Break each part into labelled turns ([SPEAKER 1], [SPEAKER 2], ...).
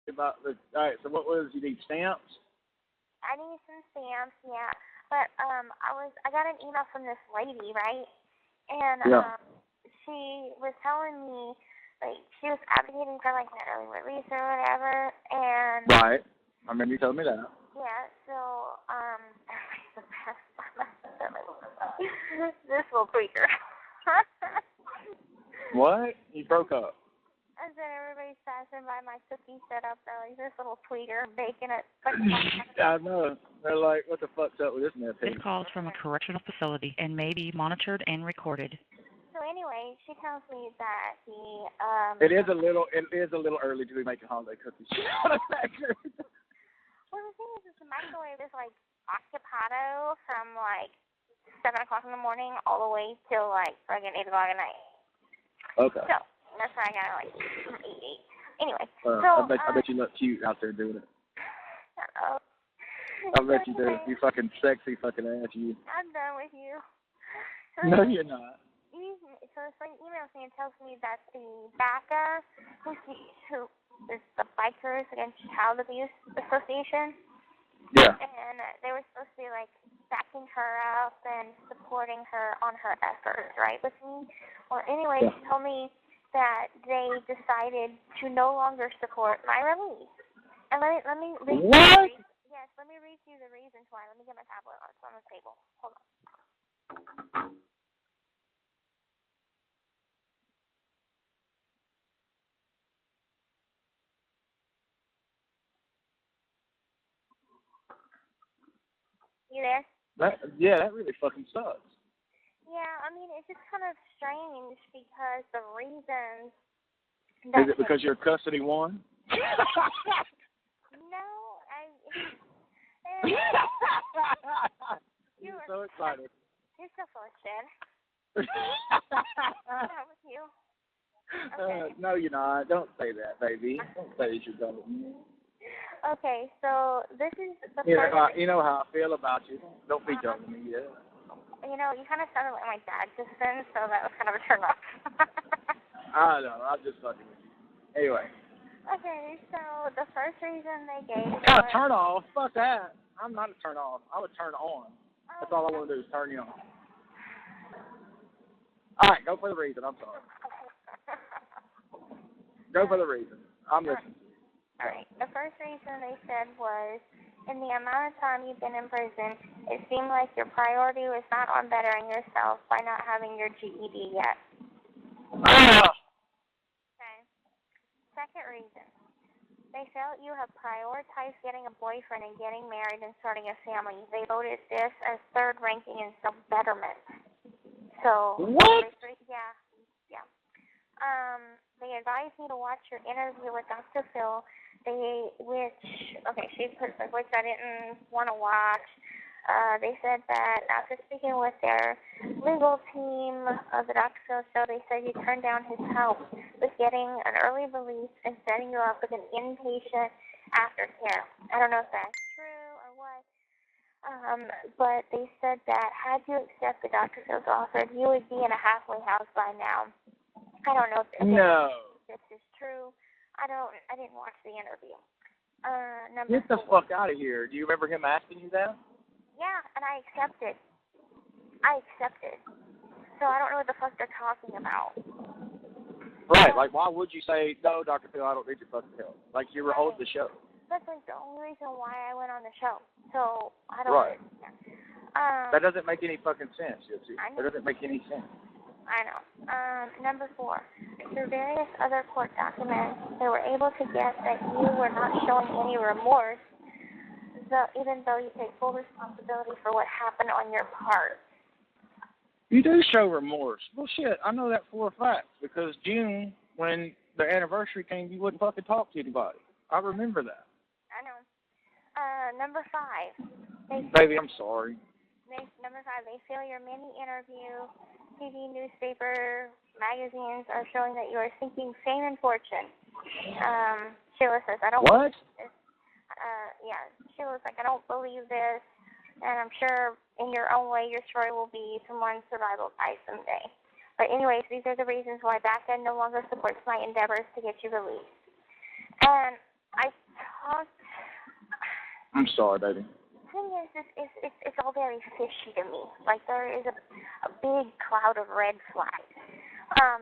[SPEAKER 1] about the. All right. So what was you need stamps?
[SPEAKER 2] I need some stamps, yeah. But I got an email from this lady, right? And
[SPEAKER 1] Yeah.
[SPEAKER 2] she was telling me like she was advocating for like an early release or whatever, and
[SPEAKER 1] Right. I remember you telling me that.
[SPEAKER 2] yeah. So this little tweaker.
[SPEAKER 1] What? You broke up.
[SPEAKER 2] I said everybody's passing by my cookie set up there, like this little tweaker baking it.
[SPEAKER 1] I know. They're like, what the fuck's up with this mess?
[SPEAKER 3] This call is from a correctional facility and may be monitored and recorded.
[SPEAKER 2] So anyway, she tells me that
[SPEAKER 1] It is a little early to be making holiday cookies.
[SPEAKER 2] well, the thing is the microwave is like occupado from like 7 o'clock in the morning all the way till like friggin' 8 o'clock at night.
[SPEAKER 1] Okay.
[SPEAKER 2] So that's why I gotta like eat. Anyway,
[SPEAKER 1] I bet you look cute out there doing it. I bet you do. You fucking sexy fucking ass, you.
[SPEAKER 2] I'm done with you.
[SPEAKER 1] No, you're not.
[SPEAKER 2] So this lady emails me and tells me that the BACA, who is the Bikers Against Child Abuse Association,
[SPEAKER 1] Yeah.
[SPEAKER 2] and they were supposed to be like backing her up and supporting her on her efforts, right, with me. Well, anyway,
[SPEAKER 1] Yeah.
[SPEAKER 2] she told me that they decided to no longer support my release. And let me read
[SPEAKER 1] What?
[SPEAKER 2] Yes, let me read you the reasons why. Let me get my tablet. It's on the table. Hold on. You there?
[SPEAKER 1] That really fucking sucks.
[SPEAKER 2] Yeah, I mean, it's just kind of strange because the reasons.
[SPEAKER 1] Is it because your custody won?
[SPEAKER 2] No,
[SPEAKER 1] You're so excited.
[SPEAKER 2] You're so full of shit. What's wrong with you? Okay.
[SPEAKER 1] No, you're not. Don't say that, baby. Don't say that you're done with me.
[SPEAKER 2] Okay, so this is the
[SPEAKER 1] You
[SPEAKER 2] first.
[SPEAKER 1] you know how I feel about you. Don't be done with me yet.
[SPEAKER 2] You know, you kind of sounded like my dad just then, so that was kind of a turn off.
[SPEAKER 1] I know. I'm just fucking with you. Anyway.
[SPEAKER 2] Okay, so the first reason they gave
[SPEAKER 1] God, turn off. Fuck that. I'm not a turn off. I would turn on. That's all I want to do is turn you on. All right, go for the reason. I'm sorry. Go for the reason. I'm listening.
[SPEAKER 2] All right. The first reason they said was, in the amount of time you've been in prison, it seemed like your priority was not on bettering yourself by not having your GED yet. Okay. Second reason. They felt you have prioritized getting a boyfriend and getting married and starting a family. They voted this as third ranking in self-betterment. So,
[SPEAKER 1] what?
[SPEAKER 2] Yeah. They advised me to watch your interview with Dr. Phil, she put which I didn't want to watch. They said that after speaking with their legal team of the Dr. Phil show, they said you turned down his help with getting an early release and setting you up with an inpatient aftercare. I don't know if that's true or what. But they said that had you accepted Dr. Phil's offer, you would be in a halfway house by now. I don't know if this is true. I didn't watch the interview.
[SPEAKER 1] Get the fuck out of here. Do you remember him asking you that?
[SPEAKER 2] Yeah, and I accepted. So I don't know what the fuck they're talking about.
[SPEAKER 1] Right, like why would you say, no, Dr. Phil, I don't need your fucking help? Like you were holding the show.
[SPEAKER 2] That's like the only reason why I went on the show. So I don't understand.
[SPEAKER 1] That doesn't make any fucking sense, Gypsy. That doesn't make any sense.
[SPEAKER 2] I know. Number 4, through various other court documents, they were able to get that you were not showing any remorse, even though you take full responsibility for what happened on your part.
[SPEAKER 1] You do show remorse. Well, shit, I know that for a fact, because June, when the anniversary came, you wouldn't fucking talk to anybody. I remember that.
[SPEAKER 2] I know. Number 5.
[SPEAKER 1] Baby, I'm sorry.
[SPEAKER 2] Number 5, they feel your mini interview, TV, newspaper, magazines are showing that you are seeking fame and fortune. Sheila says, I don't
[SPEAKER 1] What?
[SPEAKER 2] believe this. Sheila's like, I don't believe this, and I'm sure in your own way your story will be someone's survival guide someday. But anyways, these are the reasons why BACA no longer supports my endeavors to get you released. And I
[SPEAKER 1] I'm sorry, baby.
[SPEAKER 2] The thing is, it's all very fishy to me. Like, there is a big cloud of red flags.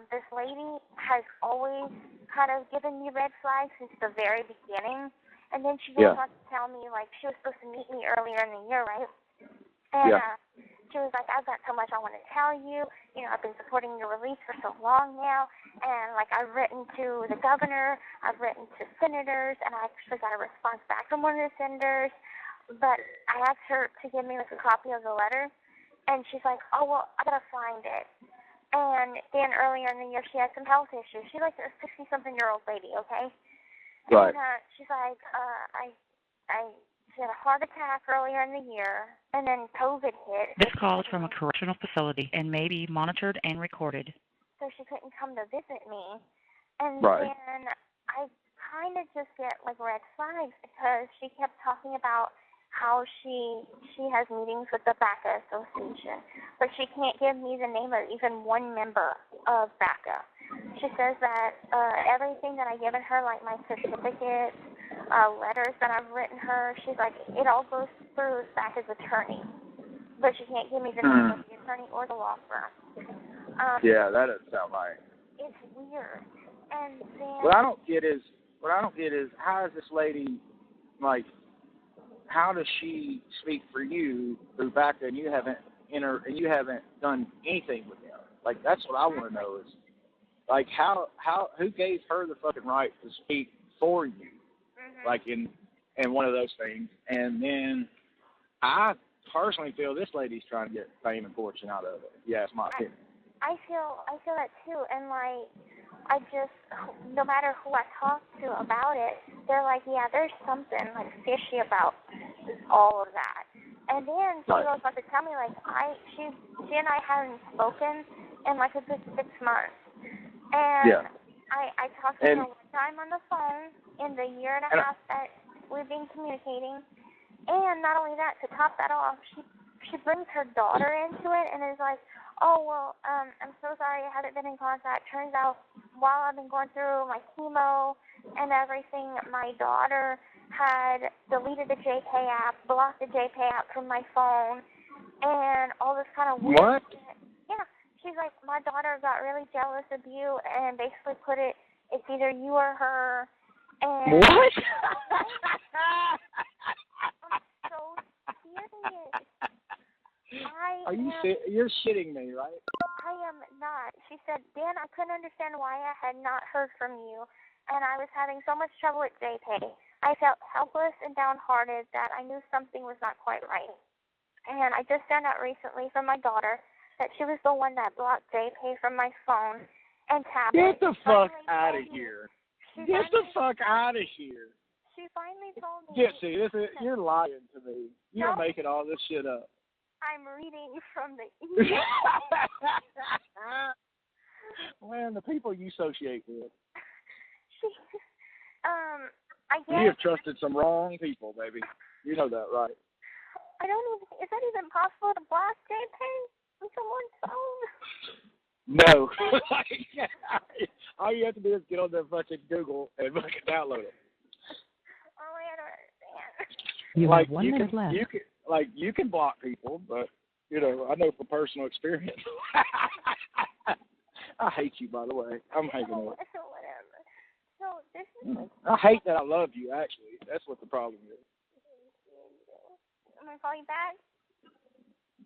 [SPEAKER 2] This lady has always kind of given me red flags since the very beginning. And then she goes on to tell me, like, she was supposed to meet me earlier in the year, right? And she was like, I've got so much I want to tell you. You know, I've been supporting your release for so long now. And, like, I've written to the governor. I've written to senators. And I actually got a response back from one of the senators. But I asked her to give me, like, a copy of the letter. And she's like, oh, well, I got to find it. And then earlier in the year, she had some health issues. She's like a 60-something-year-old lady, okay?
[SPEAKER 1] Right.
[SPEAKER 2] And she's like, she had a heart attack earlier in the year, and then COVID hit.
[SPEAKER 3] This call is from a correctional facility and may be monitored and recorded.
[SPEAKER 2] So she couldn't come to visit me. And then I kind of just get, like, red flags because she kept talking about how she has meetings with the BACA Association, but she can't give me the name of even one member of BACA. She says that everything that I've given her, like my certificates, letters that I've written her, she's like, it all goes through BACA's attorney, but she can't give me the name of the attorney or the law firm.
[SPEAKER 1] Yeah, that doesn't sound right.
[SPEAKER 2] It's weird. And then
[SPEAKER 1] What I don't get is how is this lady, like, how does she speak for you through BACA and you haven't done anything with them? Like, that's what I want to know is, like, who gave her the fucking right to speak for you, like in one of those things? And then I personally feel this lady's trying to get fame and fortune out of it. Yeah, it's my opinion.
[SPEAKER 2] I feel that too, and like, I just, no matter who I talk to about it, they're like, yeah, there's something like fishy about all of that. And then she goes on to tell me, like, she and I haven't spoken in like a good 6 months. And I talked to her one time on the phone in the year and a half that we've been communicating. And not only that, to top that off, she brings her daughter into it and is like, oh, well, I'm so sorry I haven't been in contact. Turns out while I've been going through my chemo and everything, my daughter had deleted the JK app, blocked the JK app from my phone, and all this kind of weird shit. Yeah, she's like, my daughter got really jealous of you and basically put it, it's either you or her. And
[SPEAKER 1] what?
[SPEAKER 2] I'm so serious.
[SPEAKER 1] You're shitting me, right?
[SPEAKER 2] I am not. She said, Dan, I couldn't understand why I had not heard from you, and I was having so much trouble with JPay. I felt helpless and downhearted that I knew something was not quite right. And I just found out recently from my daughter that she was the one that blocked JPay from my phone and tablet.
[SPEAKER 1] Get the fuck out of here. Get the fuck out of here.
[SPEAKER 2] She finally told me.
[SPEAKER 1] Gypsy, you're lying to me. You're making all this shit up.
[SPEAKER 2] I'm reading from the email.
[SPEAKER 1] Man, the people you associate with.
[SPEAKER 2] I guess.
[SPEAKER 1] You have trusted some wrong people, baby. You know that, right?
[SPEAKER 2] I don't even. Is that even possible to block JPay on someone's phone?
[SPEAKER 1] No. All you have to do is get on their fucking Google and fucking download it.
[SPEAKER 2] Oh, I don't understand.
[SPEAKER 4] You have 1 minute left.
[SPEAKER 1] You can block people, but, you know, I know from personal experience. I hate you, by the way. I'm hating it.
[SPEAKER 2] Whatever. So this is like,
[SPEAKER 1] I hate that I love you, actually. That's what the problem is.
[SPEAKER 2] I'm going to call you back?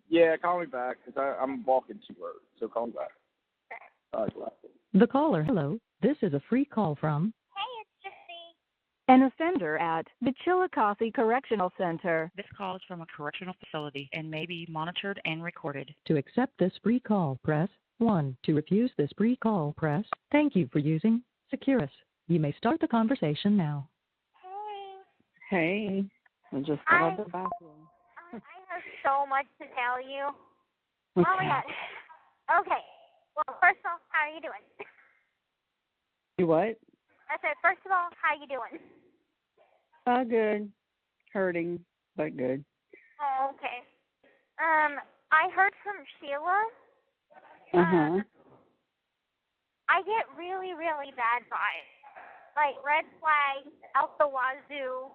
[SPEAKER 1] Yeah, call me back, because I'm walking to work, so call me back.
[SPEAKER 2] Okay.
[SPEAKER 1] All right, bye.
[SPEAKER 4] The caller, hello, this is a free call from...
[SPEAKER 2] Hey, it's Gypsy.
[SPEAKER 5] An offender at the Chillicothe Correctional Center.
[SPEAKER 3] This call is from a correctional facility and may be monitored and recorded.
[SPEAKER 4] To accept this free call, press 1. To refuse this free call, press... Thank you for using Securus. You may start the conversation now.
[SPEAKER 5] Hey, I just got out of the bathroom.
[SPEAKER 2] I have so much to tell you.
[SPEAKER 5] Okay.
[SPEAKER 2] Oh, my God. Okay. Well, first of all, how are you doing?
[SPEAKER 5] You what?
[SPEAKER 2] I said, first of all, how you doing?
[SPEAKER 5] Good. Hurting, but good.
[SPEAKER 2] Oh, okay. I heard from Sheila. I get really, really bad vibes. Like red flags out the wazoo.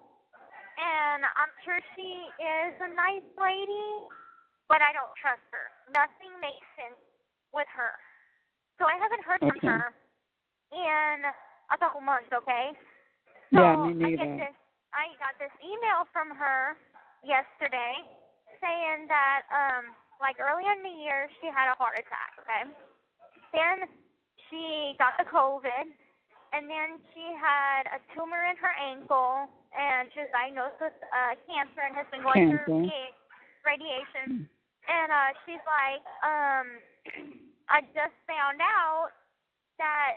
[SPEAKER 2] and I'm sure she is a nice lady, but I don't trust her. Nothing makes sense with her. So I haven't heard from her in a couple months, okay? So
[SPEAKER 6] yeah, me neither.
[SPEAKER 2] I got this email from her yesterday saying that, like earlier in the year, she had a heart attack, okay? Then she got the COVID, and then she had a tumor in her ankle, and she was diagnosed with cancer and has been going through radiation. And she's like, I just found out that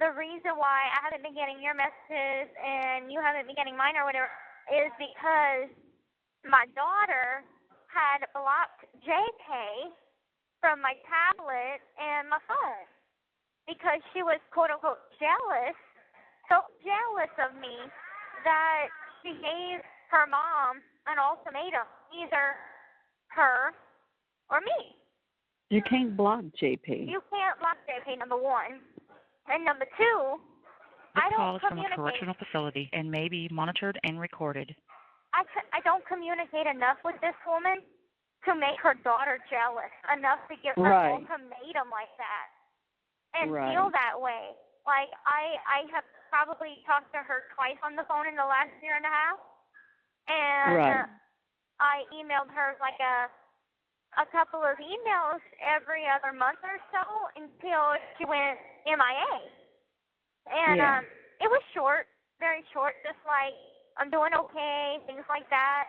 [SPEAKER 2] the reason why I haven't been getting your messages and you haven't been getting mine or whatever is because my daughter had blocked JK from my tablet and my phone because she was quote-unquote jealous, so jealous of me that she gave her mom an ultimatum, either her or me.
[SPEAKER 6] You can't block JP.
[SPEAKER 2] You can't block JP, number one. And number two, I
[SPEAKER 3] This
[SPEAKER 2] don't
[SPEAKER 3] call is from a
[SPEAKER 2] communicate.
[SPEAKER 3] correctional facility and may be monitored and recorded.
[SPEAKER 2] I don't communicate enough with this woman to make her daughter jealous enough to give her an ultimatum like that and feel that way. Like, I have probably talked to her twice on the phone in the last year and a half, and I emailed her like a couple of emails every other month or so until she went MIA. And it was short, very short, just like, I'm doing okay, things like that,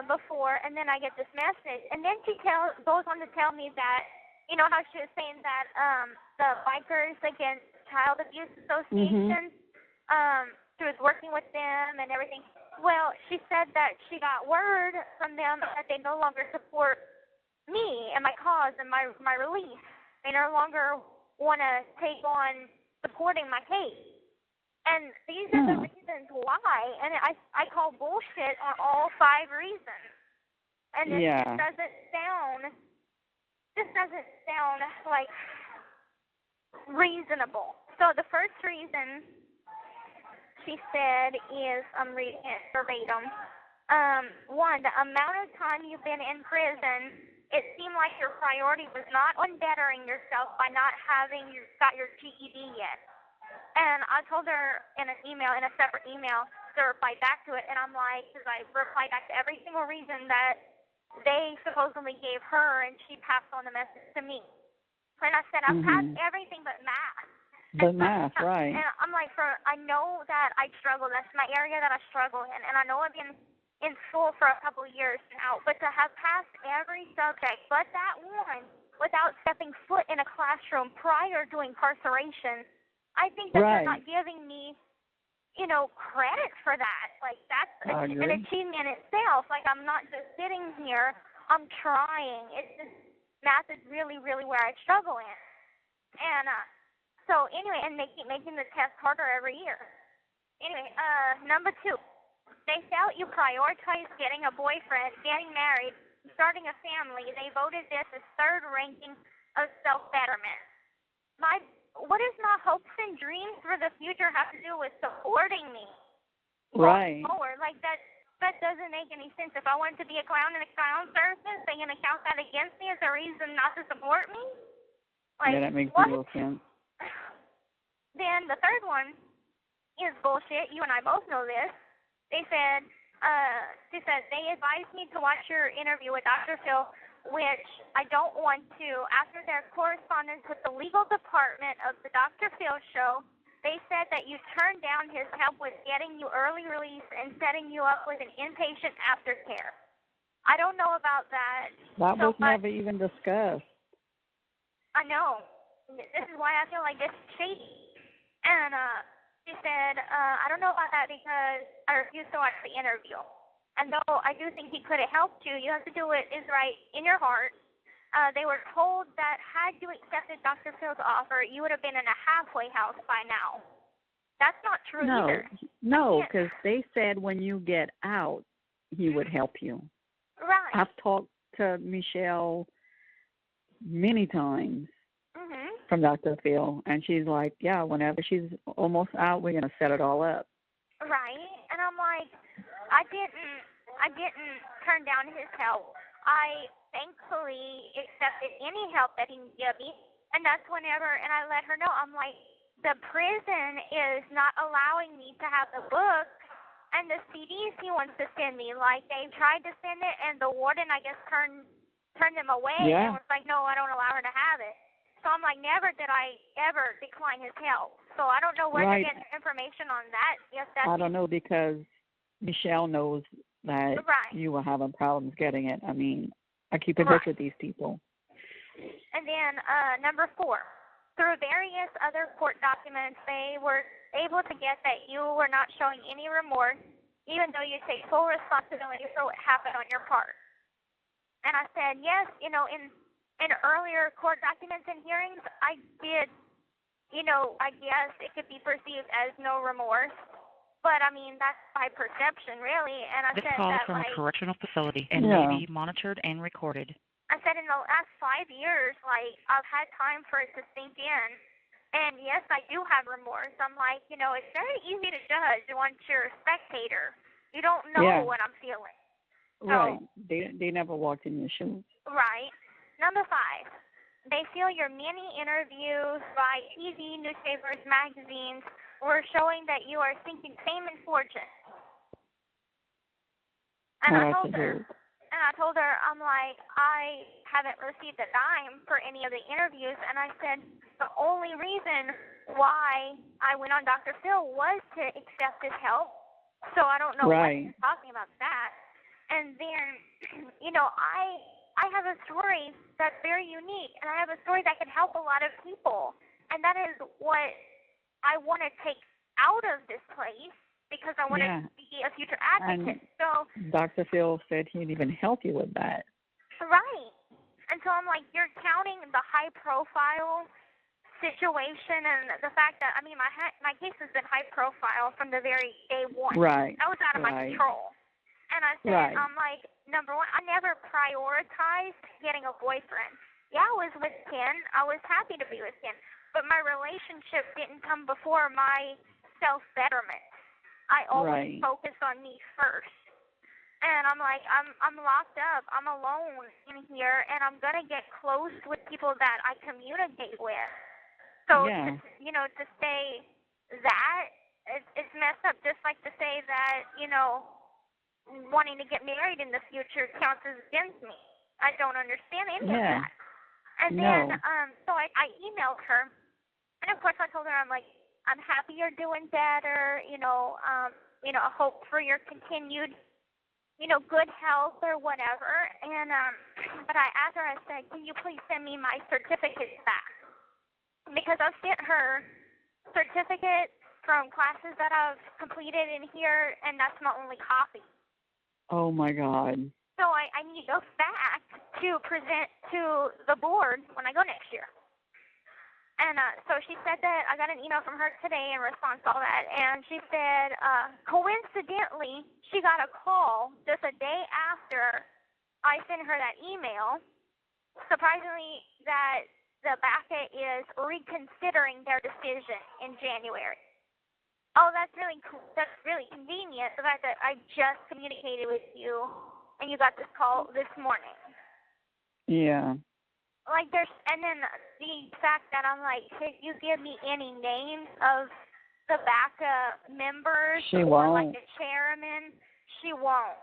[SPEAKER 2] before, and then I get this message. And then she goes on to tell me that, you know how she was saying that the Bikers Against Child Abuse Association, she was working with them and everything. Well, she said that she got word from them that they no longer support me and my cause and my relief. They no longer want to take on supporting my case. And these are the reasons why. And I call bullshit on all 5 reasons. And this just doesn't sound like reasonable. So the first reason she said is, I'm reading it verbatim. 1, the amount of time you've been in prison, it seemed like your priority was not on bettering yourself by not having got your GED yet. And I told her in an email, in a separate email, to reply back to it, and I'm like, because I replied back to every single reason that they supposedly gave her, and she passed on the message to me. And I said, I've passed everything but math.
[SPEAKER 6] But math, right.
[SPEAKER 2] And I'm like, I know that I struggle. That's my area that I struggle in. And I know I've been in school for a couple of years now. But to have passed every subject but that one without stepping foot in a classroom prior to incarceration, I think that they're not giving me, credit for that. Like, that's an achievement itself. Like, I'm not just sitting here. I'm trying. It's just, math is really, really where I struggle in. And, so anyway, and they keep making the test harder every year. Anyway, number 2, they felt you prioritize getting a boyfriend, getting married, starting a family. They voted this as 3rd ranking of self-betterment. What does my hopes and dreams for the future have to do with supporting me?
[SPEAKER 6] Right.
[SPEAKER 2] Forward? Like, that doesn't make any sense. If I wanted to be a clown in a clown circus, they're going to count that against me as a reason not to support me? Like,
[SPEAKER 6] that makes a little sense.
[SPEAKER 2] Then the 3rd one is bullshit. You and I both know this. They said, she said, they advised me to watch your interview with Dr. Phil, which I don't want to. After their correspondence with the legal department of the Dr. Phil show, they said that you turned down his help with getting you early release and setting you up with an inpatient aftercare. I don't know about that.
[SPEAKER 6] That was never even discussed.
[SPEAKER 2] I know. This is why I feel like this is shady. And she said, I don't know about that because I refused to watch the interview. And though I do think he could have helped you, you have to do what is right in your heart. They were told that had you accepted Dr. Phil's offer, you would have been in a halfway house by now. That's not true either.
[SPEAKER 6] No, because they said when you get out, he would help you.
[SPEAKER 2] Right.
[SPEAKER 6] I've talked to Michelle many times from Dr. Phil, and she's like, yeah, whenever she's almost out, we're going to set it all up.
[SPEAKER 2] Right. And I'm like, I didn't turn down his help. I thankfully accepted any help that he can give me, and that's whenever, and I let her know, I'm like, the prison is not allowing me to have the book and the CDs he wants to send me. Like, they tried to send it, and the warden, I guess, turned them away and was like, no, I don't allow her to have it. So I'm like, never did I ever decline his help. So I don't know where to get information on that. Yes, that's
[SPEAKER 6] I don't know, because Michelle knows that you were having problems getting it. I mean, I keep in touch with these people.
[SPEAKER 2] And then number 4, through various other court documents, they were able to get that you were not showing any remorse, even though you take full responsibility for what happened on your part. And I said, yes, in earlier court documents and hearings, I did, I guess it could be perceived as no remorse. But, I mean, that's by perception, really. And I
[SPEAKER 3] This
[SPEAKER 2] said
[SPEAKER 3] call is
[SPEAKER 2] that,
[SPEAKER 3] from
[SPEAKER 2] like,
[SPEAKER 3] a correctional facility and may be monitored and recorded.
[SPEAKER 2] I said in the last 5 years, like, I've had time for it to sink in. And, yes, I do have remorse. I'm like, it's very easy to judge once you're a spectator. You don't know what I'm feeling.
[SPEAKER 6] Right. They never walked in your shoes.
[SPEAKER 2] Right. Number 5, they feel your many interviews by TV, newspapers, magazines were showing that you are seeking fame and fortune. And I told her, I'm like, I haven't received a dime for any of the interviews. And I said, the only reason why I went on Dr. Phil was to accept his help. So I don't know what you're talking about that. And then, I have a story that's very unique, and I have a story that can help a lot of people. And that is what I want to take out of this place, because I want to be a future advocate.
[SPEAKER 6] And
[SPEAKER 2] so
[SPEAKER 6] Dr. Phil said he'd even help you with that.
[SPEAKER 2] Right. And so I'm like, you're counting the high-profile situation and the fact that, I mean, my case has been high-profile from the very day one.
[SPEAKER 6] Right.
[SPEAKER 2] That was out of my control. And I said, I'm like, number 1, I never prioritized getting a boyfriend. Yeah, I was with Ken. I was happy to be with Ken. But my relationship didn't come before my self-betterment. I always focused on me first. And I'm like, I'm locked up. I'm alone in here, and I'm going to get close with people that I communicate with. So, to say that, it's messed up. Just like to say that, wanting to get married in the future counts as against me. I don't understand any of that. And then, so I emailed her, and of course I told her, I'm like, I'm happy you're doing better, I hope for your continued, good health or whatever. And, but I asked her, I said, can you please send me my certificates back? Because I've sent her certificates from classes that I've completed in here, and that's my only copy.
[SPEAKER 6] Oh, my God.
[SPEAKER 2] So I need those back to present to the board when I go next year. And so she said that I got an email from her today in response to all that. And she said, coincidentally, she got a call just a day after I sent her that email, surprisingly, that the BACA is reconsidering their decision in January. Oh, that's really cool. That's really convenient, the fact that I just communicated with you and you got this call this morning.
[SPEAKER 6] Yeah.
[SPEAKER 2] Like, and then the fact that I'm like, could you give me any names of the BACA members or like the chairman? She won't.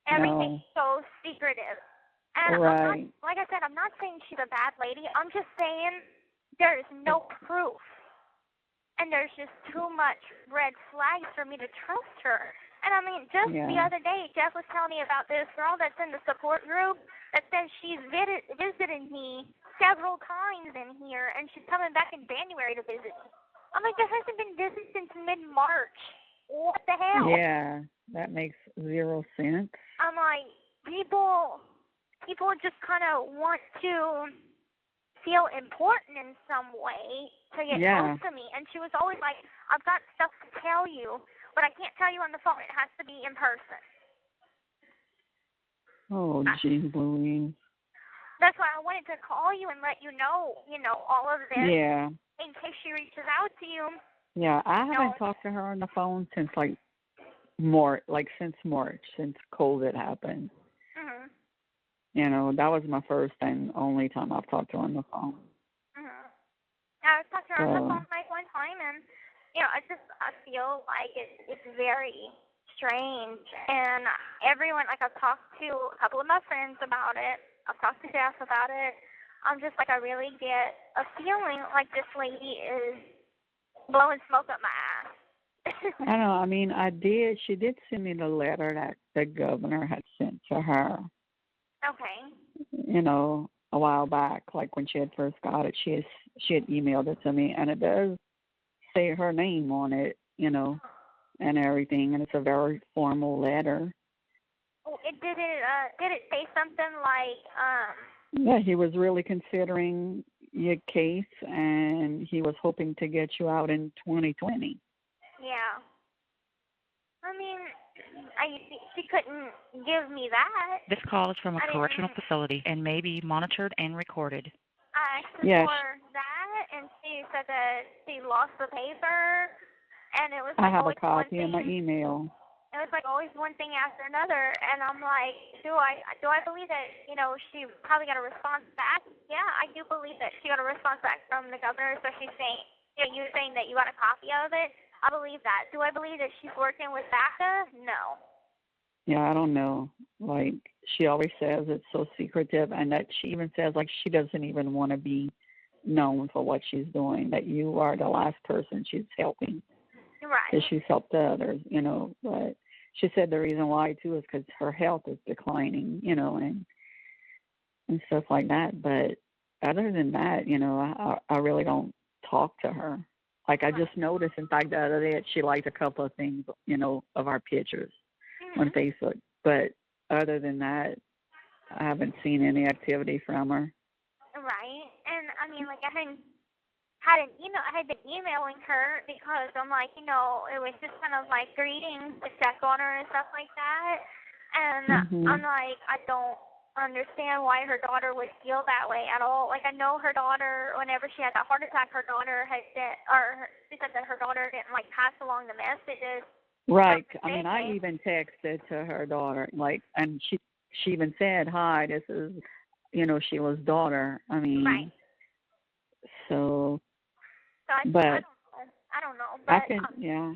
[SPEAKER 2] Everything's so secretive. And I'm not, like I said, I'm not saying she's a bad lady. I'm just saying there is no proof. And there's just too much red flags for me to trust her. And I mean, just the other day, Jeff was telling me about this girl that's in the support group that says she's visited me several times in here, and she's coming back in January to visit me. I'm like, there hasn't been business since mid-March. What the hell?
[SPEAKER 6] Yeah, that makes zero sense.
[SPEAKER 2] I'm like, people just kind of want to feel important in some way to get close to me. And she was always like, I've got stuff to tell you, but I can't tell you on the phone. It has to be in person.
[SPEAKER 6] Oh, geez, Louise.
[SPEAKER 2] That's why I wanted to call you and let you know, all of this.
[SPEAKER 6] Yeah.
[SPEAKER 2] In case she reaches out to you.
[SPEAKER 6] Yeah, I haven't talked to her on the phone since, like, more, like since March, since COVID happened.
[SPEAKER 2] Mhm.
[SPEAKER 6] You know, that was my first and only time I've talked to her on the phone.
[SPEAKER 2] Mhm. I talked to her on the phone like one time, and I feel like it's very strange. And everyone, like I've talked to a couple of my friends about it. I've talked to Jeff about it. I'm just like I really get a feeling like this lady is blowing smoke up my ass.
[SPEAKER 6] I don't know. I mean, she did send me the letter that the governor had sent to her.
[SPEAKER 2] Okay.
[SPEAKER 6] You know, a while back, like when she had first got it, she had emailed it to me, and it does say her name on it, you know, and everything, and it's a very formal letter.
[SPEAKER 2] Oh, did it say something like
[SPEAKER 6] Yeah, he was really considering your case, and he was hoping to get you out in 2020.
[SPEAKER 2] Yeah. I mean, she couldn't give me that.
[SPEAKER 3] This call is from a correctional facility and may be monitored and recorded.
[SPEAKER 2] I asked her for that, and she said that she lost the paper, and it was like
[SPEAKER 6] I have a
[SPEAKER 2] always
[SPEAKER 6] copy
[SPEAKER 2] one
[SPEAKER 6] in my
[SPEAKER 2] thing.
[SPEAKER 6] email.
[SPEAKER 2] It was like always one thing after another, and I'm like, do I believe that she probably got a response back? Yeah, I do believe that she got a response back from the governor. So she's saying, you were saying that you got a copy of it. I believe that. Do I believe that she's working with BACA? No.
[SPEAKER 6] Yeah, I don't know. Like, she always says it's so secretive, and that she even says, like, she doesn't even want to be known for what she's doing, that you are the last person she's helping.
[SPEAKER 2] Right.
[SPEAKER 6] Because she's helped others, you know. But she said the reason why, too, is because her health is declining, you know, and stuff like that. But other than that, you know, I really don't talk to her. Like, I just noticed, in fact, the other day, she liked a couple of things, you know, of our pictures on Facebook. But other than that, I haven't seen any activity from her.
[SPEAKER 2] Right. And, I mean, like, I had been emailing her because I'm like, it was just kind of like greetings to check on her and stuff like that. And I'm like, I don't understand why her daughter would feel that way at all. Like, I know her daughter, whenever she had that heart attack, she said that her daughter didn't like pass along the messages.
[SPEAKER 6] Right. I mean, I even texted to her daughter, like, and she even said, "Hi, this is, you know, Sheila's daughter." I mean,
[SPEAKER 2] right.
[SPEAKER 6] So
[SPEAKER 2] I don't know. But
[SPEAKER 6] I can, yeah.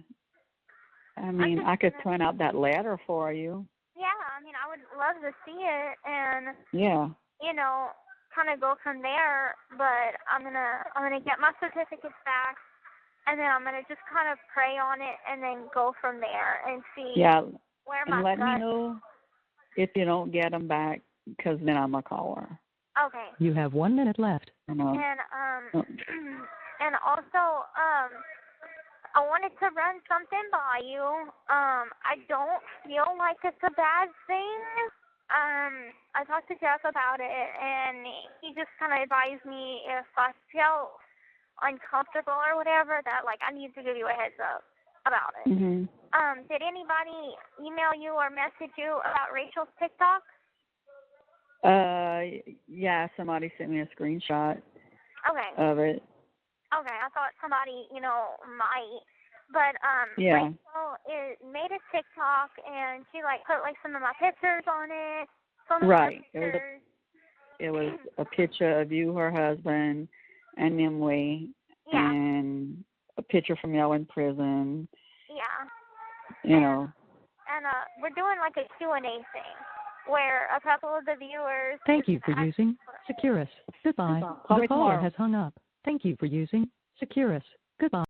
[SPEAKER 6] I mean, I could print out that letter for you.
[SPEAKER 2] Yeah, I mean, I would love to see it, and
[SPEAKER 6] yeah,
[SPEAKER 2] kind of go from there. But I'm gonna get my certificates back, and then I'm gonna just kind of pray on it, and then go from there and see where my
[SPEAKER 6] and let me know if you don't get them back, because then I'm gonna call her.
[SPEAKER 2] Okay.
[SPEAKER 4] You have 1 minute left.
[SPEAKER 2] And and also I wanted to run something by you. I don't feel like it's a bad thing. I talked to Jeff about it, and he just kind of advised me if I felt uncomfortable or whatever, that like I need to give you a heads up about it. Did anybody email you or message you about Rachel's TikTok?
[SPEAKER 6] Yeah, somebody sent me a screenshot
[SPEAKER 2] of
[SPEAKER 6] it.
[SPEAKER 2] Okay, I thought somebody, might. But
[SPEAKER 6] yeah.
[SPEAKER 2] Rachel made a TikTok, and she like put like some of my pictures on it.
[SPEAKER 6] Right. It was a picture of you, her husband, and Nimue, and a picture from y'all in prison.
[SPEAKER 2] Yeah. And we're doing like a Q&A thing, where a couple of the viewers...
[SPEAKER 4] Thank you for using Securus. Goodbye. The caller has hung up. Thank you for using Securus. Goodbye.